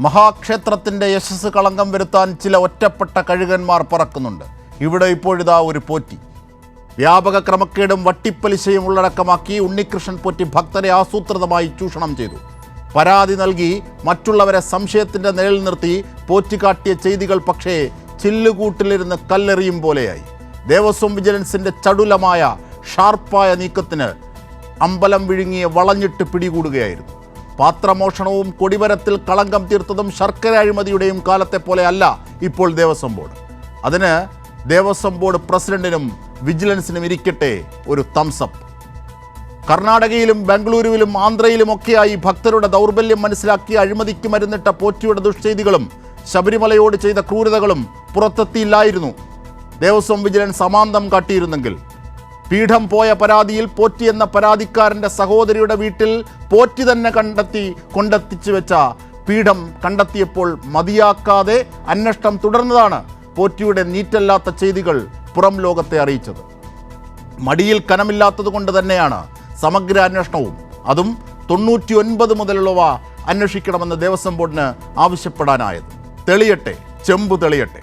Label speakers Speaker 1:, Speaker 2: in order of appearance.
Speaker 1: മഹാക്ഷേത്രത്തിൻ്റെ യശസ് കളങ്കം വരുത്താൻ ചില ഒറ്റപ്പെട്ട കഴുകന്മാർ പറക്കുന്നുണ്ട്. ഇവിടെ ഇപ്പോഴിതാ ഒരു പോറ്റി. വ്യാപക ക്രമക്കേടും വട്ടിപ്പലിശയും ഉള്ളടക്കമാക്കി ഉണ്ണികൃഷ്ണൻ പോറ്റി ഭക്തരെ ആസൂത്രിതമായി ചൂഷണം ചെയ്തു. പരാതി നൽകി മറ്റുള്ളവരെ സംശയത്തിൻ്റെ നിഴലിൽ നിർത്തി പോറ്റി കാട്ടിയ ചെയ്തികൾ പക്ഷേ ചില്ലുകൂട്ടിലിരുന്ന് കല്ലെറിയും പോലെയായി. ദേവസ്വം വിജിലൻസിൻ്റെ ചടുലമായ ഷാർപ്പായ നീക്കത്തിന് അമ്പലം വിഴുങ്ങിയ വളഞ്ഞിട്ട് പിടികൂടുകയായിരുന്നു. പാത്രമോഷണവും കൊടിമരത്തിൽ കളങ്കം തീർത്തതും ശർക്കര അഴിമതിയുടെയും കാലത്തെ പോലെ അല്ല ഇപ്പോൾ ദേവസ്വം ബോർഡ്. അതിന് ദേവസ്വം ബോർഡ് പ്രസിഡന്റിനും വിജിലൻസിനും ഇരിക്കട്ടെ ഒരു തംസപ്പ്. കർണാടകയിലും ബംഗളൂരുവിലും ആന്ധ്രയിലുമൊക്കെയായി ഭക്തരുടെ ദൗർബല്യം മനസ്സിലാക്കി അഴിമതിക്ക് മരുന്നിട്ട പോറ്റിയുടെ ദുഷ്ചെയ്തികളും ശബരിമലയോട് ചെയ്ത ക്രൂരതകളും പുറത്തെത്തിയില്ലായിരുന്നു. ദേവസ്വം വിജിലൻസ് അമാന്തം കാട്ടിയിരുന്നെങ്കിൽ. പീഠം പോയ പരാതിയിൽ പോറ്റി എന്ന പരാതിക്കാരൻ്റെ സഹോദരിയുടെ വീട്ടിൽ പോറ്റി തന്നെ കൊണ്ടെത്തിച്ചു വെച്ച പീഠം കണ്ടെത്തിയപ്പോൾ മതിയാക്കാതെ അന്വേഷണം തുടർന്നതാണ് പോറ്റിയുടെ നീറ്റല്ലാത്ത ചെയ്തികൾ പുറം ലോകത്തെ അറിയിച്ചത്. മടിയിൽ കനമില്ലാത്തത് കൊണ്ട് തന്നെയാണ് സമഗ്ര അന്വേഷണവും അതും 99 മുതലുള്ളവ അന്വേഷിക്കണമെന്ന് ദേവസ്വം ബോർഡിന് ആവശ്യപ്പെടാനായത്. തെളിയട്ടെ, ചെമ്പ് തെളിയട്ടെ.